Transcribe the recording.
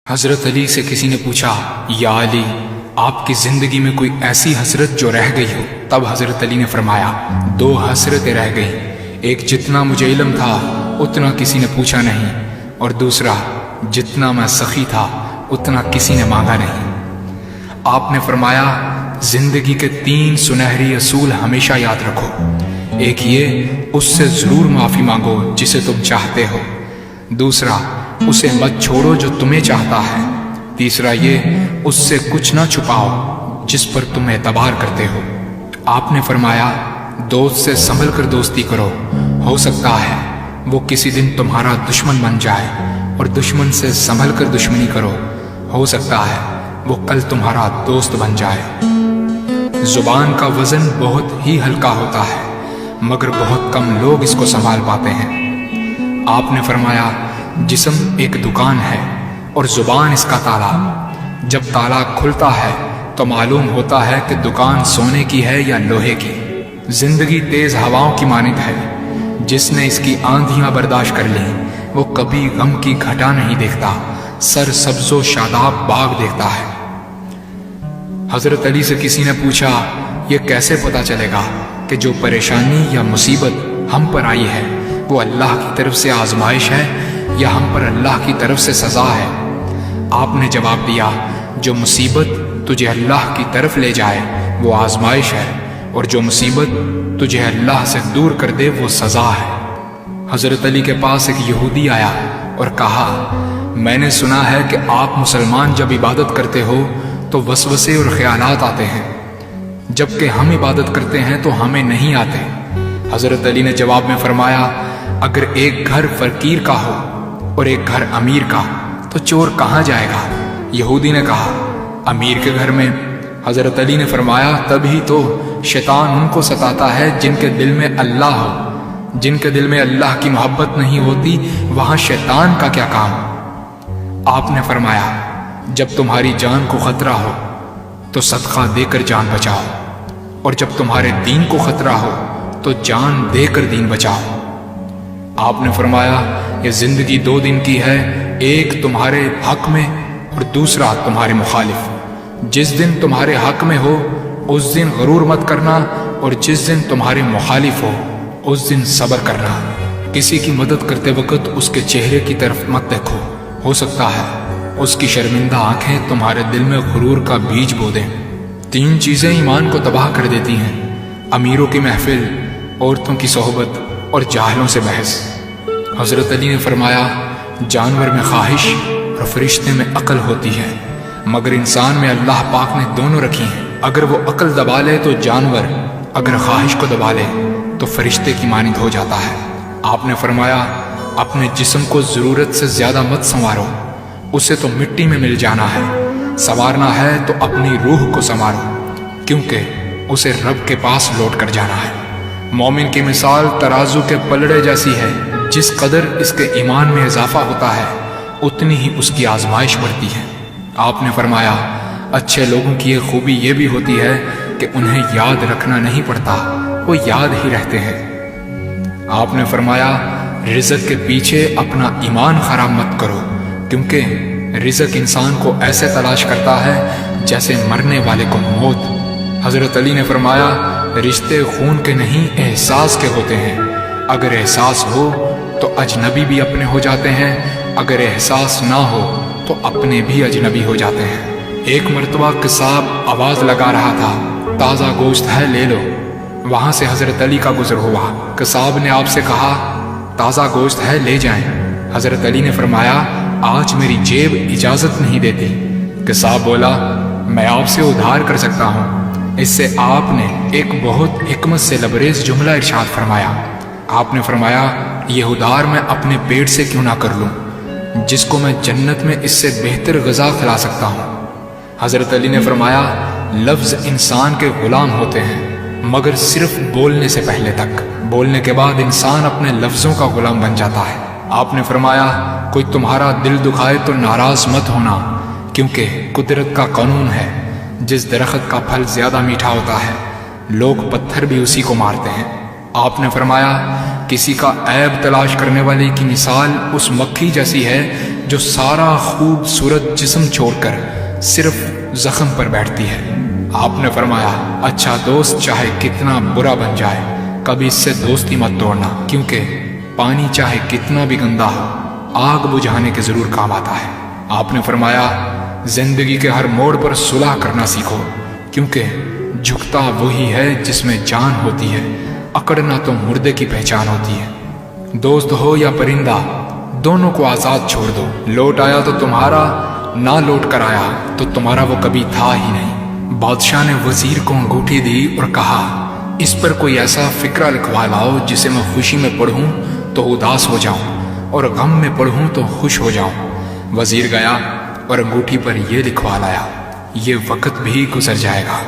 حضرت علی سے کسی نے پوچھا، یا علی، آپ کی زندگی میں کوئی ایسی حسرت جو رہ گئی ہو؟ تب حضرت علی نے فرمایا، دو حسرتیں رہ گئیں، ایک جتنا مجھے علم تھا اتنا کسی نے پوچھا نہیں، اور دوسرا جتنا میں سخی تھا اتنا کسی نے مانگا نہیں۔ آپ نے فرمایا، زندگی کے 3 سنہری اصول ہمیشہ یاد رکھو۔ ایک یہ، اس سے ضرور معافی مانگو جسے تم چاہتے ہو۔ دوسرا، اسے مت چھوڑو جو تمہیں چاہتا ہے۔ تیسرا یہ، اس سے کچھ نہ چھپاؤ جس پر تم اعتبار کرتے ہو۔ آپ نے فرمایا، دوست سے سنبھل کر دوستی کرو، ہو سکتا ہے وہ کسی دن تمہارا دشمن بن جائے، اور دشمن سے سنبھل کر دشمنی کرو، ہو سکتا ہے وہ کل تمہارا دوست بن جائے۔ زبان کا وزن بہت ہی ہلکا ہوتا ہے، مگر بہت کم لوگ اس کو سنبھال پاتے ہیں۔ آپ نے فرمایا، جسم ایک دکان ہے اور زبان اس کا تالا۔ جب تالا کھلتا ہے تو معلوم ہوتا ہے کہ دکان سونے کی ہے یا لوہے کی۔ زندگی تیز ہواؤں کی مانند ہے، جس نے اس کی آندھیاں برداشت کر لیں وہ کبھی غم کی گھٹا نہیں دیکھتا، سر سبز و شاداب باغ دیکھتا ہے۔ حضرت علی سے کسی نے پوچھا، یہ کیسے پتا چلے گا کہ جو پریشانی یا مصیبت ہم پر آئی ہے وہ اللہ کی طرف سے آزمائش ہے یا ہم پر اللہ کی طرف سے سزا ہے؟ آپ نے جواب دیا، جو مصیبت تجھے اللہ کی طرف لے جائے وہ آزمائش ہے، اور جو مصیبت تجھے اللہ سے دور کر دے وہ سزا ہے۔ حضرت علی کے پاس ایک یہودی آیا اور کہا، میں نے سنا ہے کہ آپ مسلمان جب عبادت کرتے ہو تو وسوسے اور خیالات آتے ہیں، جبکہ ہم عبادت کرتے ہیں تو ہمیں نہیں آتے۔ حضرت علی نے جواب میں فرمایا، اگر ایک گھر فقیر کا ہو اور ایک گھر امیر کا تو چور کہاں جائے گا؟ یہودی نے کہا، امیر کے گھر میں۔ حضرت علی نے فرمایا، تبھی تو شیطان ان کو ستاتا ہے جن کے دل میں اللہ ہو۔ جن کے دل میں اللہ کی محبت نہیں ہوتی وہاں شیطان کا کیا کام؟ آپ نے فرمایا، جب تمہاری جان کو خطرہ ہو تو صدقہ دے کر جان بچاؤ، اور جب تمہارے دین کو خطرہ ہو تو جان دے کر دین بچاؤ۔ آپ نے فرمایا، یہ زندگی 2 دن کی ہے، ایک تمہارے حق میں اور دوسرا تمہارے مخالف۔ جس دن تمہارے حق میں ہو اس دن غرور مت کرنا، اور جس دن تمہارے مخالف ہو اس دن صبر کرنا۔ کسی کی مدد کرتے وقت اس کے چہرے کی طرف مت دیکھو، ہو سکتا ہے اس کی شرمندہ آنکھیں تمہارے دل میں غرور کا بیج بو دیں۔ 3 چیزیں ایمان کو تباہ کر دیتی ہیں، امیروں کی محفل، عورتوں کی صحبت اور جاہلوں سے بحث۔ حضرت علی نے فرمایا، جانور میں خواہش اور فرشتے میں عقل ہوتی ہے، مگر انسان میں اللہ پاک نے دونوں رکھی ہیں۔ اگر وہ عقل دبا لے تو جانور، اگر خواہش کو دبا لے تو فرشتے کی مانند ہو جاتا ہے۔ آپ نے فرمایا، اپنے جسم کو ضرورت سے زیادہ مت سنوارو، اسے تو مٹی میں مل جانا ہے۔ سنوارنا ہے تو اپنی روح کو سنوارو، کیونکہ اسے رب کے پاس لوٹ کر جانا ہے۔ مومن کی مثال ترازو کے پلڑے جیسی ہے، جس قدر اس کے ایمان میں اضافہ ہوتا ہے اتنی ہی اس کی آزمائش بڑھتی ہے۔ آپ نے فرمایا، اچھے لوگوں کی ایک خوبی یہ بھی ہوتی ہے کہ انہیں یاد رکھنا نہیں پڑتا، وہ یاد ہی رہتے ہیں۔ آپ نے فرمایا، رزق کے پیچھے اپنا ایمان خراب مت کرو، کیونکہ رزق انسان کو ایسے تلاش کرتا ہے جیسے مرنے والے کو موت۔ حضرت علی نے فرمایا، رشتے خون کے نہیں احساس کے ہوتے ہیں، اگر احساس ہو تو اجنبی بھی اپنے ہو جاتے ہیں، اگر احساس نہ ہو تو اپنے بھی اجنبی ہو جاتے ہیں۔ ایک مرتبہ قصاب آواز لگا رہا تھا، تازہ گوشت ہے لے لو۔ وہاں سے حضرت علی کا گزر ہوا، قصاب نے آپ سے کہا، تازہ گوشت ہے لے جائیں۔ حضرت علی نے فرمایا، آج میری جیب اجازت نہیں دیتی۔ قصاب بولا، میں آپ سے ادھار کر سکتا ہوں۔ اس سے آپ نے ایک بہت حکمت سے لبریز جملہ ارشاد فرمایا۔ آپ نے فرمایا، یہ ادھار میں اپنے پیٹ سے کیوں نہ کر لوں، جس کو میں جنت میں اس سے بہتر غذا کھلا سکتا ہوں۔ حضرت علی نے فرمایا، لفظ انسان کے غلام ہوتے ہیں مگر صرف بولنے سے پہلے تک، بولنے کے بعد انسان اپنے لفظوں کا غلام بن جاتا ہے۔ آپ نے فرمایا، کوئی تمہارا دل دکھائے تو ناراض مت ہونا، کیونکہ قدرت کا قانون ہے، جس درخت کا پھل زیادہ میٹھا ہوتا ہے لوگ پتھر بھی اسی کو مارتے ہیں۔ آپ نے فرمایا، کسی کا عیب تلاش کرنے والے کی مثال اس مکھی جیسی ہے جو سارا خوبصورت جسم چھوڑ کر صرف زخم پر بیٹھتی ہے۔ آپ نے فرمایا اچھا دوست چاہے کتنا برا بن جائے کبھی اس سے دوستی مت توڑنا، کیونکہ پانی چاہے کتنا بھی گندا ہو آگ بجھانے کے ضرور کام آتا ہے۔ آپ نے فرمایا زندگی کے ہر موڑ پر صلح کرنا سیکھو، کیونکہ جھکتا وہی ہے جس میں جان ہوتی ہے، اکڑنا تو مردے کی پہچان ہوتی ہے۔ دوست ہو یا پرندہ دونوں کو آزاد چھوڑ دو، لوٹ آیا تو تمہارا، نہ لوٹ کر آیا تو تمہارا وہ کبھی تھا ہی نہیں۔ بادشاہ نے وزیر کو انگوٹھی دی اور کہا اس پر کوئی ایسا فقرہ لکھوا لاؤ جسے میں خوشی میں پڑھوں تو اداس ہو جاؤں اور غم میں پڑھوں تو خوش ہو جاؤں۔ وزیر گیا اور انگوٹھی پر یہ لکھوا لایا یہ وقت بھی گزر جائے گا۔